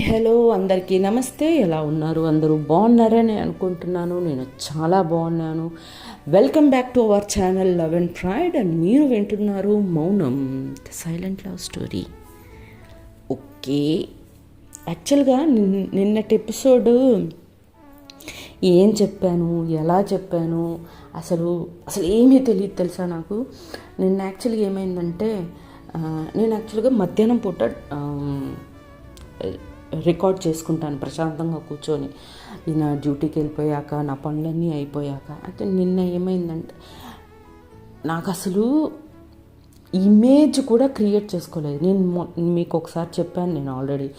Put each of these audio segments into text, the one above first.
Hello అందరికీ నమస్తే. ఎలా ఉన్నారు? అందరూ బాగున్నారని అనుకుంటున్నాను. నేను చాలా బాగున్నాను. Welcome back to our channel love and pride. And మీరు వింటున్నారు మౌనం, the silent love story. Okay, యాక్చువల్గా నిన్నటి ఎపిసోడ్ ఏం చెప్పాను, ఎలా చెప్పాను, అసలు ఏమీ తెలియదు తెలుసా నాకు. నిన్న యాక్చువల్గా ఏమైందంటే, నేను యాక్చువల్గా మధ్యాహ్నం పూట రికార్డ్ చేసుకుంటాను ప్రశాంతంగా కూర్చొని, నా డ్యూటీకి వెళ్ళిపోయాక, నా పనులన్నీ అయిపోయాక. అయితే నిన్న ఏమైందంటే, నాకు అసలు ఇమేజ్ కూడా క్రియేట్ చేసుకోలేదు. నేను మీకు ఒకసారి చెప్పాను, నేను ఆల్రెడీ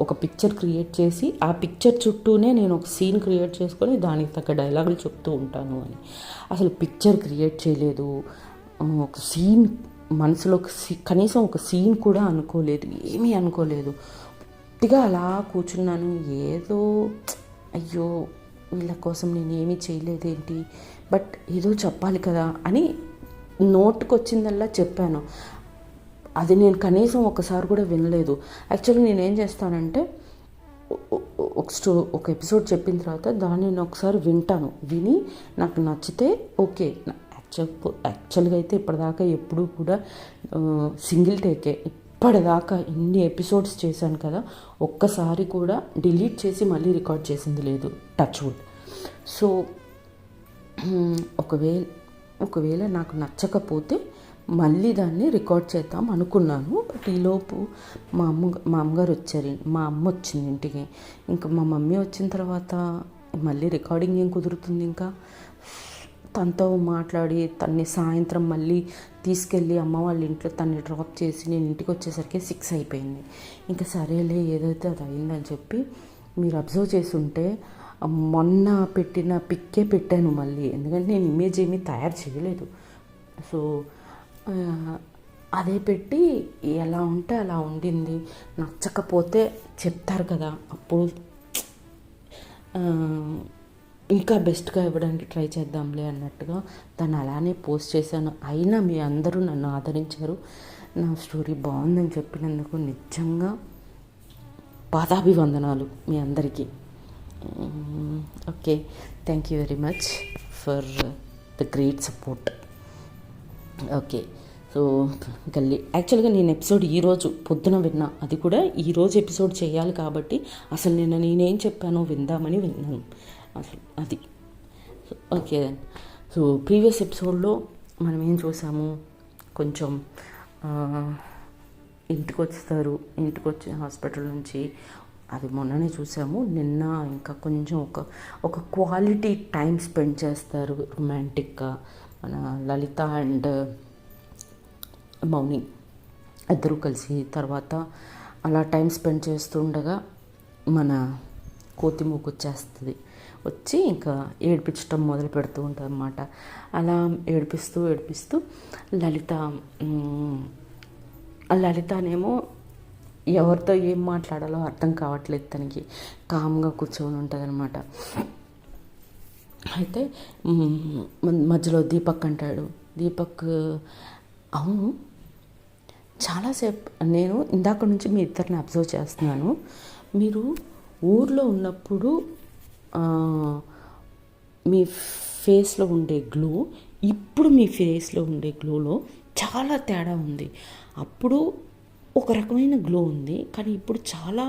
ఒక పిక్చర్ క్రియేట్ చేసి, ఆ పిక్చర్ చుట్టూనే నేను ఒక సీన్ క్రియేట్ చేసుకొని దానికి తగ్గ డైలాగులు చెప్తూ ఉంటాను అని. అసలు పిక్చర్ క్రియేట్ చేయలేదు, ఒక సీన్ మనసులో కనీసం ఒక సీన్ కూడా అనుకోలేదు, ఏమీ అనుకోలేదు. గట్టిగా అలా కూర్చున్నాను. ఏదో అయ్యో వీళ్ళ కోసం నేను ఏమీ చేయలేదేంటి, బట్ ఏదో చెప్పాలి కదా అని నోటుకు వచ్చిందల్లా చెప్పాను. అది నేను కనీసం ఒకసారి కూడా వినలేదు. యాక్చువల్లీ నేనేం చేస్తానంటే, ఒక ఎపిసోడ్ చెప్పిన తర్వాత దాన్ని నేను ఒకసారి వింటాను. విని నాకు నచ్చితే ఓకే. యాక్చువల్గా అయితే ఇప్పటిదాకా ఎప్పుడూ కూడా సింగిల్ టేకే. ఇప్పటిదాకా ఇన్ని ఎపిసోడ్స్ చేశాను కదా, ఒక్కసారి కూడా డిలీట్ చేసి మళ్ళీ రికార్డ్ చేసింది లేదు, టచ్ వుడ్. సో ఒకవేళ నాకు నచ్చకపోతే మళ్ళీ దాన్ని రికార్డ్ చేద్దాం అనుకున్నాను. బట్ ఈలోపు మా అమ్మగారు వచ్చారు, మా అమ్మ వచ్చింది ఇంటికి. ఇంకా మా మమ్మీ వచ్చిన తర్వాత మళ్ళీ రికార్డింగ్ ఏం కుదురుతుంది. ఇంకా తనతో మాట్లాడి తన్ని సాయంత్రం మళ్ళీ తీసుకెళ్ళి అమ్మ వాళ్ళ ఇంట్లో తన్ని డ్రాప్ చేసి నేను ఇంటికి వచ్చేసరికి 6 అయిపోయింది. ఇంకా సరేలే ఏదైతే అది అయిందని చెప్పి, మీరు అబ్జర్వ్ చేసి ఉంటే మొన్న పెట్టిన పిక్కే పెట్టాను మళ్ళీ, ఎందుకంటే నేను ఇమేజ్ ఏమీ తయారు చేయలేదు. సో అదే పెట్టి ఎలా ఉంటే అలా ఉండింది. నచ్చకపోతే చెప్తారు కదా, అప్పుడు ఇంకా బెస్ట్గా ఇవ్వడానికి ట్రై చేద్దాంలే అన్నట్టుగా దాన్ని అలానే పోస్ట్ చేశాను. అయినా మీ అందరూ నన్ను ఆదరించారు. నా స్టోరీ బాగుందని చెప్పినందుకు నిజంగా పాదాభివందనాలు మీ అందరికీ. Okay, thank you very much for the great support. Okay, so యాక్చువల్గా నేను ఎపిసోడ్ ఈరోజు పొద్దున విన్నా. అది కూడా ఈరోజు ఎపిసోడ్ చేయాలి కాబట్టి అసలు నేనేం చెప్పానో విందామని విన్నాను అసలు అది. ఓకే, సో ప్రీవియస్ ఎపిసోడ్లో మనం ఏం చూసాము, కొంచెం ఇంటికి వచ్చి హాస్పిటల్ నుంచి, అది మొన్ననే చూసాము. నిన్న ఇంకా కొంచెం ఒక క్వాలిటీ టైం స్పెండ్ చేస్తారు రొమాంటిక్గా మన లలిత అండ్ మౌని ఇద్దరూ కలిసి. తర్వాత అలా టైం స్పెండ్ చేస్తుండగా మన కోతిమూకు వచ్చి ఇంకా ఏడిపించడం మొదలు పెడుతూ ఉంటుంది అన్నమాట. అలా ఏడిపిస్తూ లలితనేమో ఎవరితో ఏం మాట్లాడాలో అర్థం కావట్లేదు తనకి. కామ్గా కూర్చొని ఉంటుంది అనమాట. అయితే మధ్యలో దీపక్ అంటాడు, అవును చాలాసేపు నేను ఇందాక నుంచి మీ ఇద్దరిని అబ్జర్వ్ చేస్తున్నాను. మీరు ఊర్లో ఉన్నప్పుడు మీ ఫేస్లో ఉండే గ్లో, ఇప్పుడు మీ ఫేస్లో ఉండే గ్లోలో చాలా తేడా ఉంది. అప్పుడు ఒక రకమైన గ్లో ఉంది, కానీ ఇప్పుడు చాలా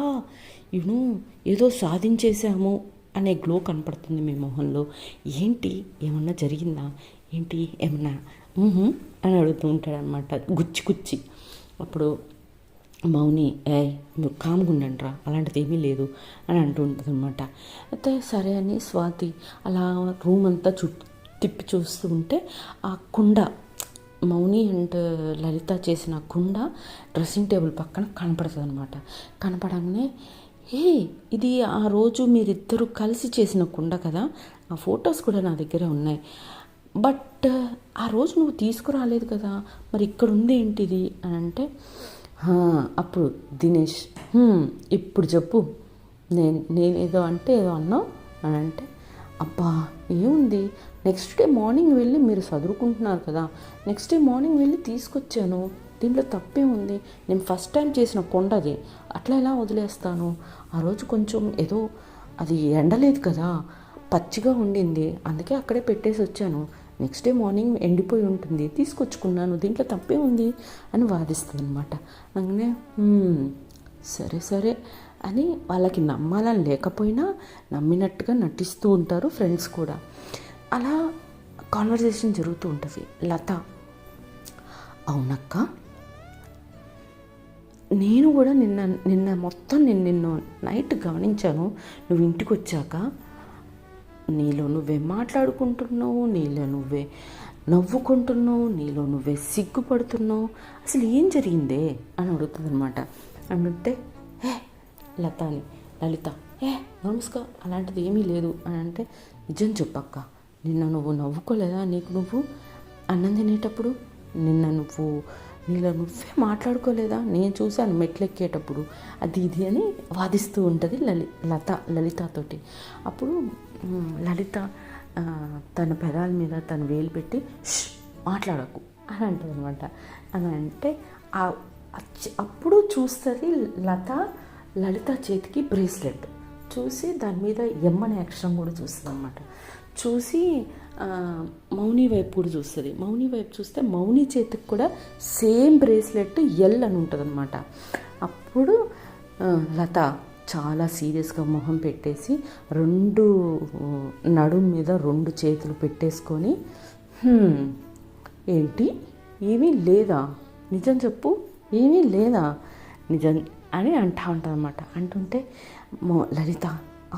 ఏదో సాధించేసాము అనే గ్లో కనపడుతుంది మీ మొహంలో. ఏంటి, ఏమన్నా జరిగిందా ఏంటి, ఏమన్నా అని అడుగుతూ ఉంటాడనమాట గుచ్చి. అప్పుడు మౌని మీరు కామ్గా ఉండండిరా, అలాంటిది ఏమీ లేదు అని అంటూ ఉంటుంది అనమాట. అయితే సరే అని స్వాతి అలా రూమ్ అంతా తిప్పి చూస్తూ ఉంటే ఆ కుండ, మౌని అండ్ లలిత చేసిన కుండ డ్రెస్సింగ్ టేబుల్ పక్కన కనపడుతుంది అనమాట. కనపడంగానే ఇది ఆ రోజు మీరిద్దరూ కలిసి చేసిన కుండ కదా, ఆ ఫొటోస్ కూడా నా దగ్గర ఉన్నాయి, బట్ ఆ రోజు నువ్వు తీసుకురాలేదు కదా, మరి ఇక్కడ ఉంది ఏంటిది అని అంటే, అప్పుడు దినేష్ ఇప్పుడు చెప్పు, నేనేదో అంటే ఏదో అన్నావు అని అంటే, అబ్బా ఏముంది, నెక్స్ట్ డే మార్నింగ్ వెళ్ళి మీరు చదువుకుంటున్నారు కదా, నెక్స్ట్ డే మార్నింగ్ వెళ్ళి తీసుకొచ్చాను, దీంట్లో తప్పే ఉంది. నేను ఫస్ట్ టైం చేసిన కొండది, అట్లా ఎలా వదిలేస్తాను? ఆ రోజు కొంచెం ఏదో అది ఎండలేదు కదా, పచ్చిగా ఉండింది, అందుకే అక్కడే పెట్టేసి వచ్చాను. నెక్స్ట్ డే మార్నింగ్ ఎండిపోయి ఉంటుంది, తీసుకొచ్చుకున్నాను, దీంట్లో తప్పే ఉంది అని వాదిస్తుంది అనమాట. అందుకనే సరే సరే అని వాళ్ళకి నమ్మాలని లేకపోయినా నమ్మినట్టుగా నటిస్తూ ఉంటారు ఫ్రెండ్స్ కూడా. అలా కాన్వర్జేషన్ జరుగుతూ ఉంటుంది. లత, అవునక్క, నేను కూడా నిన్న మొత్తం నిన్న నైట్ గమనించాను. నువ్వు ఇంటికి వచ్చాక నీలో నువ్వే మాట్లాడుకుంటున్నావు, నీలో నువ్వే నవ్వుకుంటున్నావు, నీలో నువ్వే సిగ్గుపడుతున్నావు, అసలు ఏం జరిగిందే అని అడుగుతుంది అనమాట. అంటే లత అని, లలిత నమస్కా అలాంటిది ఏమీ లేదు అని అంటే, నిజం చెప్పక్క, నిన్న నువ్వు నవ్వుకోలేదా? నీకు నువ్వు అన్నం తినేటప్పుడు నీలో నువ్వే మాట్లాడుకోలేదా? నేను చూశాను మెట్లెక్కేటప్పుడు, అది ఇది అని వాదిస్తూ ఉంటుంది లలితతోటి. అప్పుడు లలిత తన పెదాల మీద తన వేలు పెట్టి మాట్లాడకు అని అంటుంది అనమాట. అని అంటే అప్పుడు చూస్తుంది లలిత చేతికి బ్రేస్లెట్ చూసి దాని మీద ఎమ్మని అక్షరం కూడా చూస్తుంది అనమాట. చూసి మౌని వైపు కూడా చూస్తుంది. మౌని వైపు చూస్తే మౌని చేతికి కూడా సేమ్ బ్రేస్లెట్ ఎల్ అని ఉంటుంది అనమాట. అప్పుడు లత చాలా సీరియస్గా మొహం పెట్టేసి నడుం మీద 2 చేతులు పెట్టేసుకొని, ఏంటి ఏమీ లేదా? నిజం చెప్పు, ఏమీ లేదా? నిజం అని అంటా ఉంటుంది అనమాట. అంటుంటే లలిత,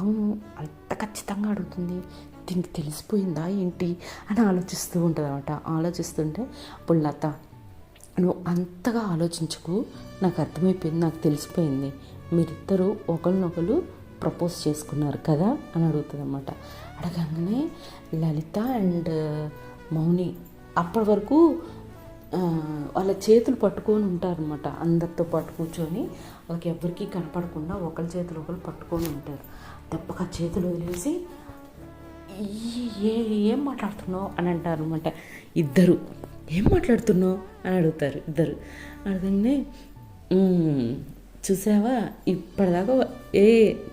అవును, అంత ఖచ్చితంగా అడుగుతుంది, దీనికి తెలిసిపోయిందా ఏంటి అని ఆలోచిస్తూ ఉంటుంది అనమాట. ఆలోచిస్తుంటే అప్పుడు లత, నువ్వు అంతగా ఆలోచించకు, నాకు అర్థమైపోయింది, నాకు తెలిసిపోయింది, మీరిద్దరూ ఒకరినొకరు ప్రపోజ్ చేసుకున్నారు కదా అని అడుగుతుంది అనమాట. అడగగానే లలిత అండ్ మౌని అప్పటి వరకు వాళ్ళ చేతులు పట్టుకొని ఉంటారనమాట. అందరితో పాటు కూర్చొని వాళ్ళకి ఎవరికి కనపడకుండా ఒకరి చేతులు ఒకరు పట్టుకొని ఉంటారు. దెబ్బగా చేతులు వదిలేసి ఏం మాట్లాడుతున్నావు అని అంటారు అనమాట. ఇద్దరు ఏం మాట్లాడుతున్నావు అని అడుగుతారు ఇద్దరు. అడగనే, చూసావా, ఇప్పటిదాకా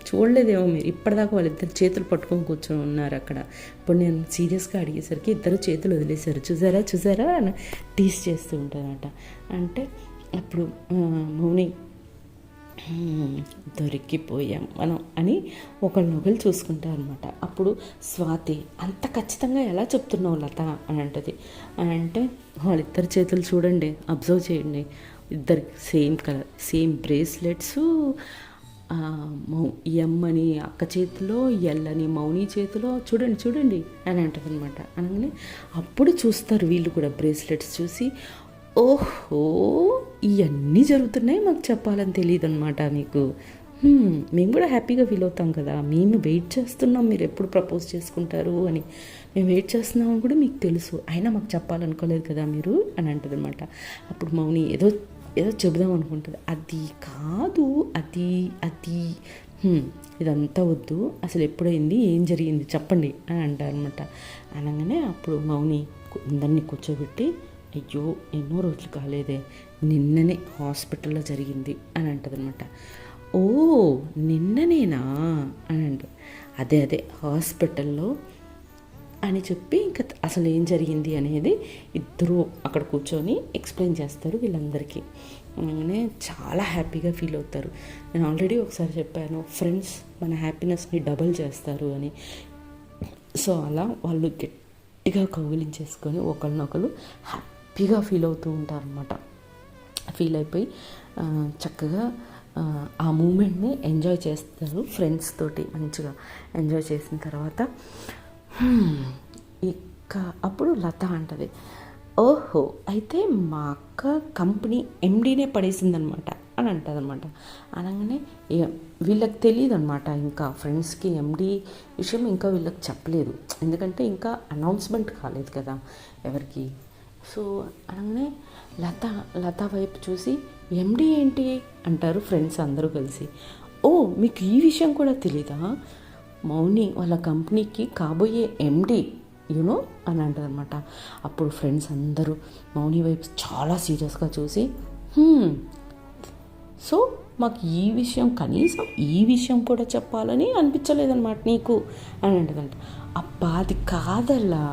చూడలేదేమో మీరు, ఇప్పటిదాకా వాళ్ళిద్దరు చేతులు పట్టుకొని కూర్చొని ఉన్నారు అక్కడ. ఇప్పుడు నేను సీరియస్గా అడిగేసరికి ఇద్దరు చేతులు వదిలేశారు, చూసారా అని టీస్ చేస్తూ ఉంటారన్నమాట. అంటే అప్పుడు మౌని, దొరికిపోయాం మనం అని ఒకరినొకరు చూసుకుంటారు అనమాట. అప్పుడు స్వాతి, అంత ఖచ్చితంగా ఎలా చెప్తున్నావు లత అని అంటది. అని అంటే వాళ్ళిద్దరు చేతులు చూడండి, అబ్జర్వ్ చేయండి, ఇద్దరికి సేమ్ కలర్, సేమ్ బ్రేస్లెట్స్, ఎమ్ అని అక్క చేతిలో, ఎల్ అని మౌని చేతిలో, చూడండి అని అంటది అనమాట. అనగానే అప్పుడు చూస్తారు వీళ్ళు కూడా బ్రేస్లెట్స్ చూసి, ఓహో ఇవన్నీ జరుగుతున్నాయి, మాకు చెప్పాలని తెలియదు అనమాట మీకు. మేము కూడా హ్యాపీగా ఫీల్ అవుతాం కదా, మేము వెయిట్ చేస్తున్నాం మీరు ఎప్పుడు ప్రపోజ్ చేసుకుంటారు అని, మేము వెయిట్ చేస్తున్నామని కూడా మీకు తెలుసు, అయినా మాకు చెప్పాలనుకోలేదు కదా మీరు అని అంటది అనమాట. అప్పుడు మౌని ఏదో చెబుదాం అనుకుంటుంది. అది కాదు, అది ఇదంతా వద్దు, అసలు ఎప్పుడైంది, ఏం జరిగింది చెప్పండి అని అంటారనమాట. అనగానే అప్పుడు మౌని అందరినీ కూర్చోబెట్టి, అయ్యో ఎన్నో రోజులు కాలేదే, నిన్ననే హాస్పిటల్లో జరిగింది అని అంటదనమాట. ఓ నిన్ననేనా అని అంటారు. అదే హాస్పిటల్లో అని చెప్పి ఇంకా అసలు ఏం జరిగింది అనేది ఇద్దరు అక్కడ కూర్చొని ఎక్స్ప్లెయిన్ చేస్తారు వీళ్ళందరికీ. అలానే చాలా హ్యాపీగా ఫీల్ అవుతారు. నేను ఆల్రెడీ ఒకసారి చెప్పాను, ఫ్రెండ్స్ మన హ్యాపీనెస్ని డబల్ చేస్తారు అని. సో అలా వాళ్ళు గట్టిగా కౌగిలించేసుకొని ఒకరినొకరు హ్యాపీగా ఫీల్ అవుతూ ఉంటారనమాట. ఫీల్ అయిపోయి చక్కగా ఆ మూమెంట్ని ఎంజాయ్ చేస్తారు ఫ్రెండ్స్ తోటి. మంచిగా ఎంజాయ్ చేసిన తర్వాత ఇక అప్పుడు లత అంటది, ఓహో అయితే మా అక్క కంపెనీ ఎండీనే పడేసిందనమాట అని అంటుంది అనమాట. అనగానే వీళ్ళకి తెలియదు అనమాట, ఇంకా ఫ్రెండ్స్కి ఎండీ విషయం ఇంకా వీళ్ళకి చెప్పలేదు, ఎందుకంటే ఇంకా అనౌన్స్మెంట్ కాలేదు కదా ఎవరికి. సో అనగానే లత వైపు చూసి, ఎండీ ఏంటి అంటారు ఫ్రెండ్స్ అందరూ కలిసి. ఓ మీకు ఈ విషయం కూడా తెలీదా, మౌని వాళ్ళ కంపెనీకి కాబోయే ఎండీ యూనో అని అంటారనమాట. అప్పుడు ఫ్రెండ్స్ అందరూ మౌని వైపు చాలా సీరియస్గా చూసి, సో మాకు ఈ విషయం కనీసం ఈ విషయం కూడా చెప్పాలని అనిపించలేదన్నమాట నీకు అని అంటదంట. అబ్బా అది కాదల్లా,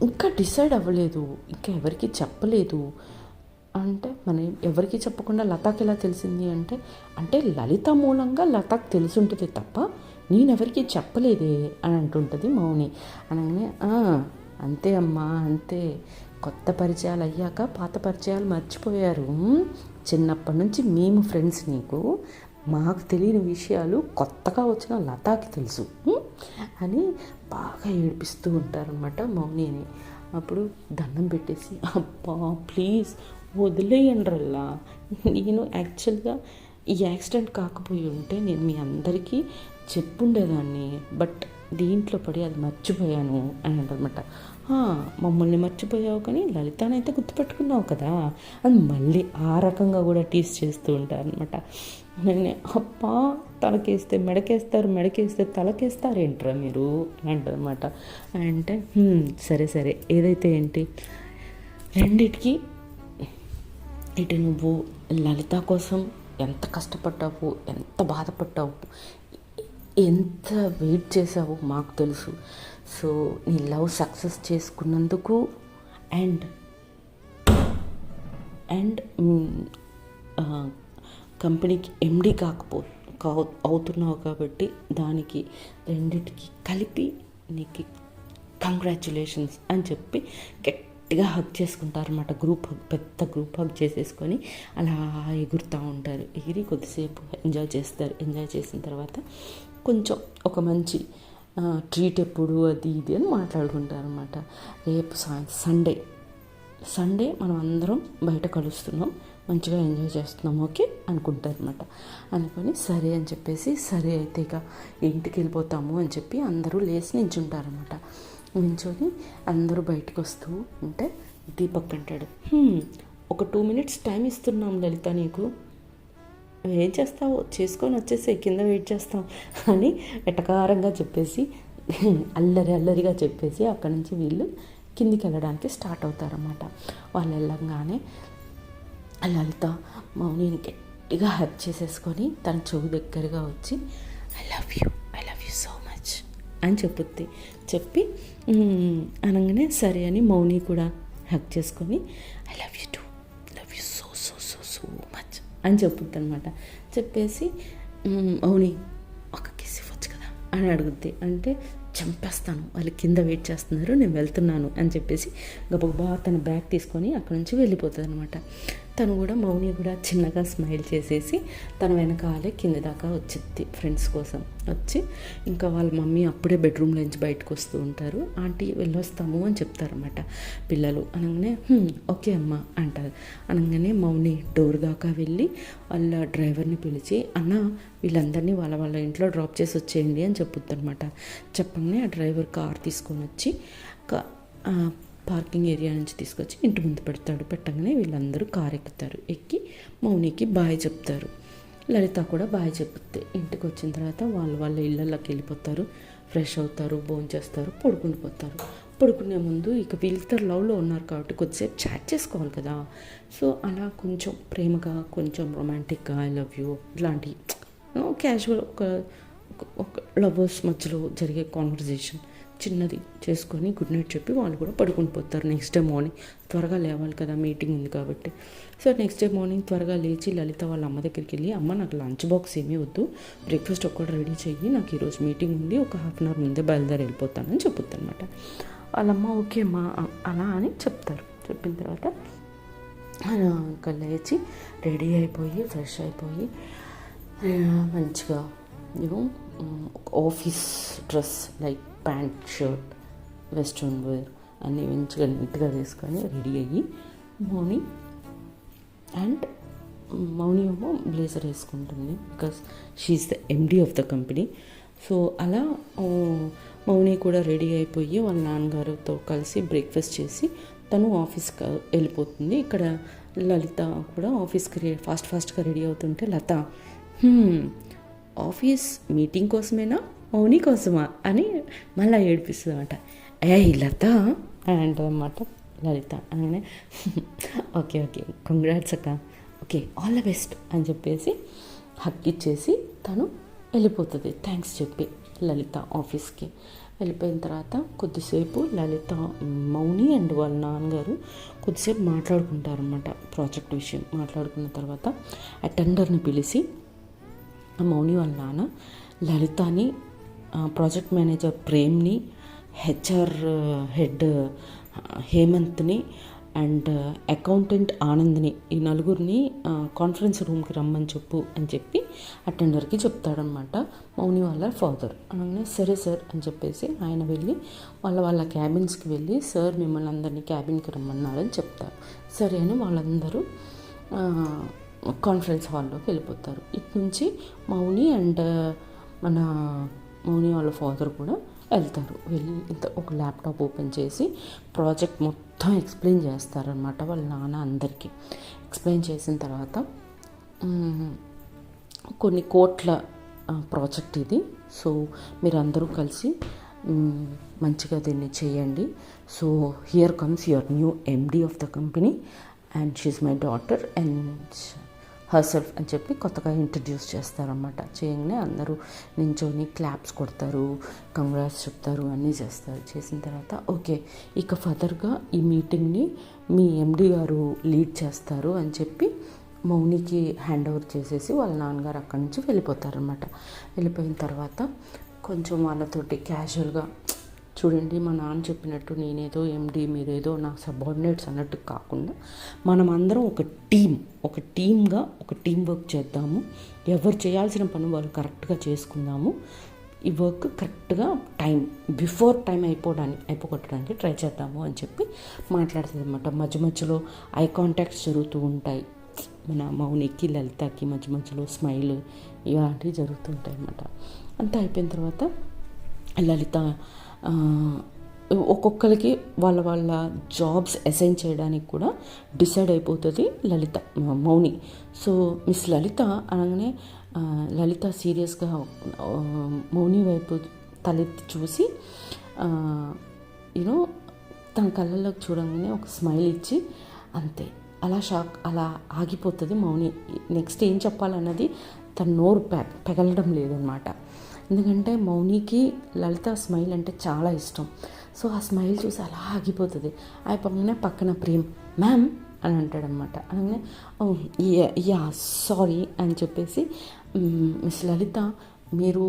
ఇంకా డిసైడ్ అవ్వలేదు, ఇంకా ఎవరికి చెప్పలేదు అంటే మనం ఎవరికి చెప్పకుండా లతాకి ఎలా తెలిసింది అంటే, అంటే లలిత మూలంగా లతాకి తెలిసి ఉంటుంది తప్ప నేనెవరికి చెప్పలేదే అని అంటుంటుంది మౌని. అనగానే అంతే అమ్మా అంతే, కొత్త పరిచయాలు అయ్యాక పాత పరిచయాలు మర్చిపోయారు. చిన్నప్పటి నుంచి మేము ఫ్రెండ్స్, నీకు మాకు తెలియని విషయాలు కొత్తగా వచ్చిన లతాకి తెలుసు అని బాగా ఏడిపిస్తూ ఉంటారనమాట మౌనిని. అప్పుడు దండం పెట్టేసి, అబ్బా ప్లీజ్ వదిలేయండ్రల్లా, నేను యాక్చువల్గా ఈ యాక్సిడెంట్ కాకపోయి ఉంటే నేను మీ అందరికీ చెప్పుండేదాన్ని, బట్ దీంట్లో పడి అది మర్చిపోయాను అని అంటారనమాట. మమ్మల్ని మర్చిపోయావు కానీ లలితానైతే గుర్తుపెట్టుకున్నావు కదా అని మళ్ళీ ఆ రకంగా కూడా టీస్ చేస్తూ ఉంటారనమాట. నేను అబ్బా తలకేస్తే మెడకేస్తారు, మెడకేస్తే తలకేస్తారేంట్రా మీరు అని అంటారనమాట. అంటే సరే సరే ఏదైతే ఏంటి, రెండిటికి ఇటు నువ్వు లలిత కోసం ఎంత కష్టపడ్డావు, ఎంత బాధపడ్డావు, ఎంత వెయిట్ చేసావో మాకు తెలుసు. సో నీ లవ్ సక్సెస్ చేసుకున్నందుకు అండ్ కంపెనీకి ఎండి అవుతున్నావు కాబట్టి దానికి రెండిటికి కలిపి నీకు కంగ్రాచ్యులేషన్స్ అని చెప్పి గట్టిగా హగ్ చేసుకుంటారన్నమాట. గ్రూప్ హగ్, పెద్ద గ్రూప్ హగ్ చేసేసుకొని అలా ఎగురుతూ ఉంటారు. ఎగిరి కొద్దిసేపు ఎంజాయ్ చేస్తారు. ఎంజాయ్ చేసిన తర్వాత కొంచెం ఒక మంచి ట్రీట్ ఎప్పుడు అది ఇది అని మాట్లాడుకుంటారు అనమాట. రేపు సండే మనం అందరం బయట కలుస్తున్నాం, మంచిగా ఎంజాయ్ చేస్తున్నాం ఓకే అనుకుంటారు అనమాట. అనుకొని సరే అని చెప్పేసి, సరే అయితే ఇక ఇంటికి వెళ్ళిపోతాము అని చెప్పి అందరూ లేచి నించుంటారనమాట. నించొని అందరూ బయటకు వస్తూ ఉంటే దీపక్ అంటాడు, ఒక 2 minutes టైం ఇస్తున్నాం లలిత నీకు, ఏం చేస్తావు చేసుకొని వచ్చేసి కింద వెయిట్ చేస్తాం అని ఎటకారంగా చెప్పేసి అల్లరిగా చెప్పేసి అక్కడి నుంచి వీళ్ళు కిందికి వెళ్ళడానికి స్టార్ట్ అవుతారన్నమాట. వాళ్ళు వెళ్ళంగానే లలిత మౌనిని గట్టిగా హగ్ చేసేసుకొని తన చెవు దగ్గరగా వచ్చి I love you so much అని చెప్పి అనగానే సరే అని మౌని కూడా హగ్ చేసుకొని I love you two, love you so so so so much అని చెప్పుద్ది అనమాట. చెప్పేసి మౌని ఒక కిస్ ఇవ్వచ్చు కదా అని అడుగుద్ది. అంటే చంపేస్తాను, వాళ్ళు కింద వెయిట్ చేస్తున్నారు, నేను వెళ్తున్నాను అని చెప్పేసి గబగబా తన బ్యాగ్ తీసుకొని అక్కడ నుంచి వెళ్ళిపోతుంది అనమాట. తను కూడా మౌని కూడా చిన్నగా స్మైల్ చేసేసి తన వెనకాలే కింద దాకా వచ్చింది ఫ్రెండ్స్ కోసం. వచ్చి ఇంకా వాళ్ళ మమ్మీ అప్పుడే బెడ్రూమ్లో నుంచి బయటకు వస్తూ ఉంటారు. ఆంటీ వెళ్ళొస్తాము అని చెప్తారన్నమాట పిల్లలు. అనగానే ఓకే అమ్మ అంటారు. అనగానే మౌని డోర్ దాకా వెళ్ళి వాళ్ళ డ్రైవర్ని పిలిచి, అన్న వీళ్ళందరినీ వాళ్ళ ఇంట్లో డ్రాప్ చేసి వచ్చేయండి అని చెప్పుద్ది అనమాట. చెప్పగానే ఆ డ్రైవర్ కార్ తీసుకొని వచ్చి పార్కింగ్ ఏరియా నుంచి తీసుకొచ్చి ఇంటి ముందు పెడతాడు. పెట్టగానే వీళ్ళందరూ కారు ఎక్కుతారు. ఎక్కి మౌనికి బాయ్ చెప్తారు. లలిత కూడా బాయ్ చెప్తే ఇంటికి వచ్చిన తర్వాత వాళ్ళ ఇళ్ళల్లోకి వెళ్ళిపోతారు. ఫ్రెష్ అవుతారు, భోంచేస్తారు, పడుకునిపోతారు. పడుకునే ముందు ఇక వీళ్ళిద్దరు లవ్లో ఉన్నారు కాబట్టి కొద్దిసేపు చాట్ చేసుకోవాలి కదా. సో అలా కొంచెం ప్రేమగా, కొంచెం రొమాంటిక్గా ఐ లవ్ యూ ఇట్లాంటి క్యాజువల్ ఒక లవర్స్ మధ్యలో జరిగే కాన్వర్జేషన్ చిన్నది చేసుకొని గుడ్ నైట్ చెప్పి వాళ్ళు కూడా పడుకుని పోతారు. నెక్స్ట్ డే మార్నింగ్ త్వరగా లేవాలి కదా, మీటింగ్ ఉంది కాబట్టి. సో నెక్స్ట్ డే మార్నింగ్ త్వరగా లేచి లలిత వాళ్ళ అమ్మ దగ్గరికి వెళ్ళి, అమ్మ నాకు లంచ్ బాక్స్ ఏమీ వద్దు, బ్రేక్ఫాస్ట్ ఒక్కటి రెడీ చెయ్యి, నాకు ఈరోజు మీటింగ్ ఉంది, ఒక 1/2 hour ముందే బయలుదేరి వెళ్ళిపోతానని చెప్పుద్ది అనమాట. వాళ్ళమ్మ ఓకే అమ్మా అలా అని చెప్తారు. చెప్పిన తర్వాత ఇంకా లేచి రెడీ అయిపోయి ఫ్రెష్ అయిపోయి మంచిగా office dress like pant, shirt, western wear అన్నీ మంచిగా నీట్గా వేసుకొని రెడీ అయ్యి మౌని ఏమో బ్లేజర్ వేసుకుంటుంది because she's the MD of the company. So అలా మౌని కూడా రెడీ అయిపోయి వాళ్ళ నాన్నగారితో కలిసి బ్రేక్ఫాస్ట్ చేసి తను ఆఫీస్కి వెళ్ళిపోతుంది. ఇక్కడ లలిత కూడా ఆఫీస్కి ఫాస్ట్గా రెడీ అవుతుంటే లత ఆఫీస్ మీటింగ్ కోసమేనా మౌని కోసమా అని మళ్ళీ ఏడిపిస్తుంది అనమాట. లత అని అంటుంది అనమాట లలిత. అనగానే ఓకే కంగ్రాట్స్ అక్క, okay okay all the best అని చెప్పేసి హక్ ఇచ్చేసి తను వెళ్ళిపోతుంది థ్యాంక్స్ చెప్పి లలిత ఆఫీస్కి. వెళ్ళిపోయిన తర్వాత కొద్దిసేపు లలిత, మౌని అండ్ వాళ్ళ నాన్నగారు కొద్దిసేపు మాట్లాడుకుంటారన్నమాట ప్రాజెక్ట్ విషయం. మాట్లాడుకున్న తర్వాత అటెండర్ని పిలిచి మౌని వాళ్ళ నాన్న లలితని, ప్రాజెక్ట్ మేనేజర్ ప్రేమ్ని, హెచ్ఆర్ హెడ్ హేమంత్ని అండ్ అకౌంటెంట్ ఆనంద్ని, ఈ నలుగురిని కాన్ఫరెన్స్ రూమ్కి రమ్మని చెప్పు అని చెప్పి అటెండర్కి చెప్తాడనమాట మౌని వాళ్ళ ఫాదర్. అనగానే సరే సార్ అని చెప్పేసి ఆయన వెళ్ళి వాళ్ళ క్యాబిన్స్కి వెళ్ళి సార్ మిమ్మల్ని అందరినీ క్యాబిన్కి రమ్మన్నారని చెప్తారు. సరే అని వాళ్ళందరూ కాన్ఫరెన్స్ హాల్లోకి వెళ్ళిపోతారు. ఇటు నుంచి మౌని అండ్ మన మౌని వాళ్ళ ఫాదర్ కూడా వెళ్తారు. వెళ్ళి ఒక ల్యాప్టాప్ ఓపెన్ చేసి ప్రాజెక్ట్ మొత్తం ఎక్స్ప్లెయిన్ చేస్తారనమాట వాళ్ళ నాన్న అందరికీ. ఎక్స్ప్లెయిన్ చేసిన తర్వాత కొన్ని కోట్ల ప్రాజెక్ట్ ఇది, సో మీరు అందరూ కలిసి మంచిగా దీన్ని చేయండి. So here comes your new MD of the company and she's my daughter and herself అని చెప్పి కొత్తగా ఇంట్రడ్యూస్ చేస్తారన్నమాట. చేయగానే అందరూ నించొని క్లాప్స్ కొడతారు, కంగ్రాట్స్ చెప్తారు, అన్నీ చేస్తారు. చేసిన తర్వాత ఓకే ఇక ఫర్దర్గా ఈ మీటింగ్ని మీ ఎండి గారు లీడ్ చేస్తారు అని చెప్పి మౌనికి హ్యాండ్ ఓవర్ చేసేసి వాళ్ళ నాన్నగారు అక్కడి నుంచి వెళ్ళిపోతారనమాట. వెళ్ళిపోయిన తర్వాత కొంచెం వాళ్ళతోటి క్యాజువల్గా చూడండి మా నాన్న చెప్పినట్టు నేనేదో ఎండి మీరేదో నా సబార్డినేట్స్ అన్నట్టు కాకుండా మనం అందరం ఒక టీమ్గా ఒక టీం వర్క్ చేద్దాము, ఎవరు చేయాల్సిన పని వాళ్ళు కరెక్ట్గా చేసుకుందాము, ఈ వర్క్ కరెక్ట్గా బిఫోర్ టైం అయిపోగొట్టడానికి ట్రై చేద్దాము అని చెప్పి మాట్లాడుతుంది అనమాట. మధ్య మధ్యలో ఐ కాంటాక్ట్స్ జరుగుతూ ఉంటాయి. మన మౌనికి లలితకి మధ్య మధ్యలో స్మైల్ ఇలాంటివి జరుగుతుంటాయి అన్నమాట. అంతా అయిపోయిన తర్వాత లలిత ఒక్కొక్కరికి వాళ్ళ జాబ్స్ అసైన్ చేయడానికి కూడా డిసైడ్ అయిపోతుంది మౌని. సో మిస్ లలిత అనగానే లలిత సీరియస్గా మౌని వైపు తలెత్తి చూసి తన కళ్ళలోకి చూడంగానే ఒక స్మైల్ ఇచ్చి అంతే అలా ఆగిపోతుంది మౌని. నెక్స్ట్ ఏం చెప్పాలన్నది తన నోరు పెగలడం లేదనమాట. ఎందుకంటే మౌనికి లలిత స్మైల్ అంటే చాలా ఇష్టం. సో ఆ స్మైల్ చూసి అలా ఆగిపోతుంది. అయిపోగానే పక్కన ప్రేమ్ మ్యామ్ అని అంటాడనమాట. అనగానే యా సారీ అని చెప్పేసి మిస్ లలిత మీరు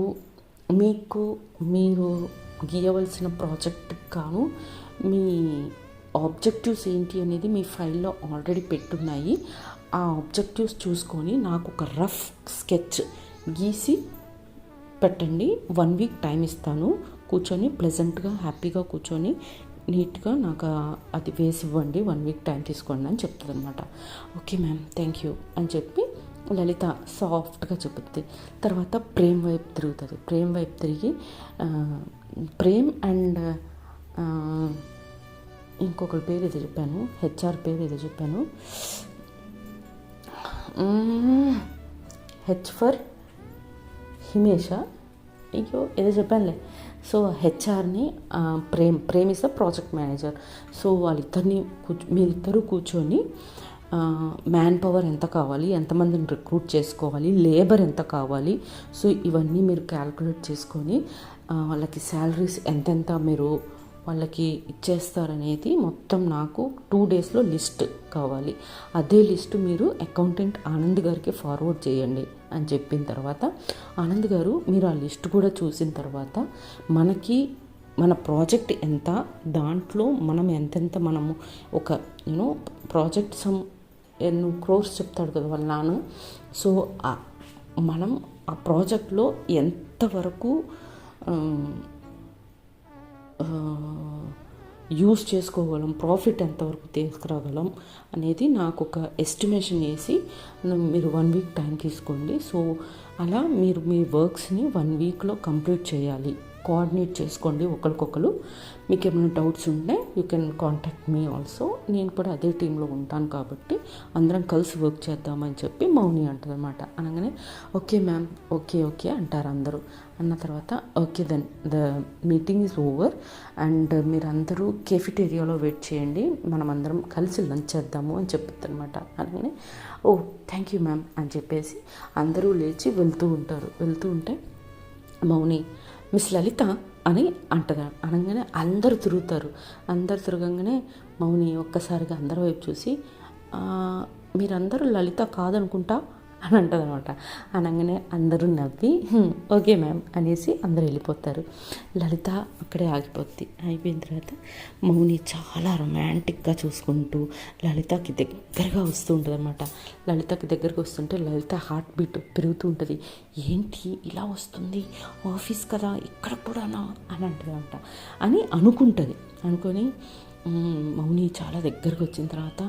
గీయవలసిన ప్రాజెక్ట్కి గాను మీ ఆబ్జెక్టివ్స్ ఏంటి అనేది మీ ఫైల్లో ఆల్రెడీ పెట్టున్నాయి. ఆ ఆబ్జెక్టివ్స్ చూసుకొని నాకు ఒక రఫ్ స్కెచ్ గీసి పెట్టండి. 1 వీక్ టైం ఇస్తాను, కూర్చొని ప్లెజెంట్గా హ్యాపీగా కూర్చొని నీట్గా నాకు అది వేసి ఇవ్వండి, 1 వీక్ టైం తీసుకోండి అని చెప్తుంది అనమాట. ఓకే మ్యామ్ థ్యాంక్ యూ అని చెప్పి లలిత సాఫ్ట్గా చెప్తుంది. తర్వాత ప్రేమ్ వైపు తిరుగుతుంది. ప్రేమ్ వైపు తిరిగి ప్రేమ్ అండ్ ఇంకొకరి పేరు ఏదో చెప్పాను, హెచ్ఆర్ పేరు ఏదో చెప్పాను, హెచ్ ఫర్ హిమేషా ఏదో చెప్పానులే. సో హెచ్ఆర్ని Prem is the project manager. So మీరిద్దరూ కూర్చొని మ్యాన్ పవర్ ఎంత కావాలి, ఎంతమందిని రిక్రూట్ చేసుకోవాలి, లేబర్ ఎంత కావాలి, సో ఇవన్నీ మీరు క్యాల్కులేట్ చేసుకొని వాళ్ళకి శాలరీస్ ఎంతెంత మీరు వాళ్ళకి ఇచ్చేస్తారనేది మొత్తం నాకు 2 డేస్లో లిస్ట్ కావాలి. అదే లిస్టు మీరు అకౌంటెంట్ ఆనంద్ గారికి ఫార్వర్డ్ చేయండి అని చెప్పిన తర్వాత ఆనంద్ గారు మీరు ఆ లిస్ట్ కూడా చూసిన తర్వాత మన ప్రాజెక్ట్ ఎంత, దాంట్లో మనం ఎంతెంత మనము ఒక ప్రాజెక్ట్ ఎన్నో క్రోర్స్ చెప్తాడు కదా వాళ్ళ నాన్న. సో మనం ఆ ప్రాజెక్ట్లో ఎంతవరకు యూస్ చేసుకోగలం, ప్రాఫిట్ ఎంతవరకు తీసుకురాగలం అనేది నాకు ఒక ఎస్టిమేషన్ వేసి మీరు 1 వీక్ టైం తీసుకోండి. సో అలా మీరు మీ వర్క్స్ని 1 వీక్లో కంప్లీట్ చేయాలి కోఆర్డినేట్ చేసుకోండి ఒకరికొకరు. మీకు ఏమైనా డౌట్స్ ఉంటే you can contact me also. నేను కూడా అదే టీంలో ఉంటాను కాబట్టి అందరం కలిసి వర్క్ చేద్దామని చెప్పి మౌని అంటుంది అనమాట. అనగానే ఓకే మ్యామ్, ఓకే ఓకే అంటారు అందరూ. అన్న తర్వాత okay then the meeting is over and మీరు అందరూ కేఫిటేరియాలో వెయిట్ చేయండి, మనం అందరం కలిసి లంచ్ చేద్దాము అని చెప్తుంది అనమాట. అనగానే ఓ థ్యాంక్ యూ మ్యామ్ అని చెప్పేసి అందరూ లేచి వెళ్తూ ఉంటారు. వెళ్తూ ఉంటే మౌని మిస్ లలిత అని అంటదా. అనగానే అందరూ తిరుగుతారు. అందరు తిరగంగానే మౌని ఒక్కసారిగా అందరి వైపు చూసి మీరందరూ లలిత కాదనుకుంటా అని అంటుంది అనమాట. అనగానే అందరూ నవ్వి ఓకే మ్యామ్ అనేసి అందరూ వెళ్ళిపోతారు. లలిత అక్కడే ఆగిపోద్ది. అయిపోయిన తర్వాత మౌని చాలా రొమాంటిక్గా చూసుకుంటూ లలితకి దగ్గరగా వస్తూ ఉంటుంది అనమాట. లలితకి దగ్గరకు వస్తుంటే లలిత హార్ట్ బీట్ పెరుగుతూ ఉంటుంది. ఏంటి ఇలా వస్తుంది, ఆఫీస్ కదా ఇక్కడ కూడానా అని అంటుందంట అని అనుకుంటుంది. అనుకొని మౌని చాలా దగ్గరకు వచ్చిన తర్వాత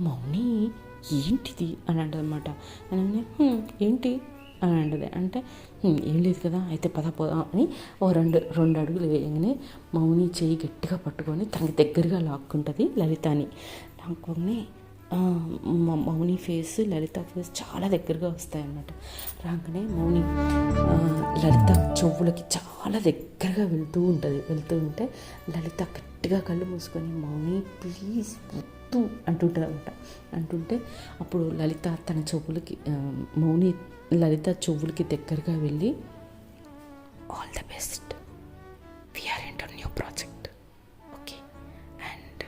మౌని ఏంటిది అని అంటది అనమాట. అని ఏంటి అని అంటది. అంటే ఏం లేదు కదా, అయితే పద అని ఓ రెండు అడుగులు వేయగానే మౌని చేయి గట్టిగా పట్టుకొని తనకి దగ్గరగా లాక్కుంటుంది లలితని. లాక్కొని మౌని ఫేస్ లలిత ఫేస్ చాలా దగ్గరగా వస్తాయన్నమాట. రాగానే మౌని లలిత చెవులకి చాలా దగ్గరగా వెళ్తూ ఉంటుంది. వెళ్తూ ఉంటే లలిత గట్టిగా కళ్ళు మూసుకొని మౌని ప్లీజ్ అంటుంటుంది అనమాట. అంటుంటే అప్పుడు లలిత తన చెవులకి మౌని లలిత చెవులకి దగ్గరగా వెళ్ళి all the best, we're enter new project, okay and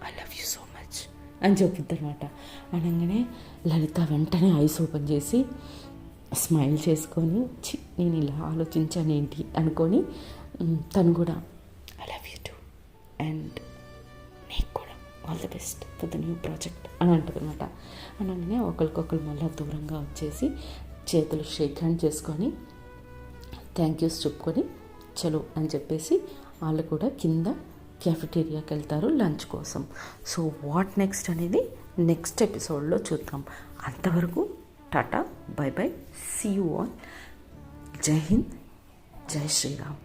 I love you so much అని చెప్తుంది అనమాట. అనగానే లలిత వెంటనే ఐస్ ఓపెన్ చేసి స్మైల్ చేసుకొని నేను ఇలా ఆలోచించాను ఏంటి అనుకొని తను కూడా I love you two and నీకు కూడా all the best for the new project అని అంటారు అనమాట. అనగానే ఒకరికొకరు మళ్ళీ దూరంగా వచ్చేసి చేతులు షేక్ హ్యాండ్ చేసుకొని థ్యాంక్ యూస్ చెప్పుకొని చలో అని చెప్పేసి వాళ్ళు కూడా కింద క్యాఫెటేరియాకి వెళ్తారు లంచ్ కోసం. సో వాట్ నెక్స్ట్ అనేది నెక్స్ట్ ఎపిసోడ్లో చూద్దాం. అంతవరకు tata, bye bye, see you all. జై హింద్, జై శ్రీరామ్.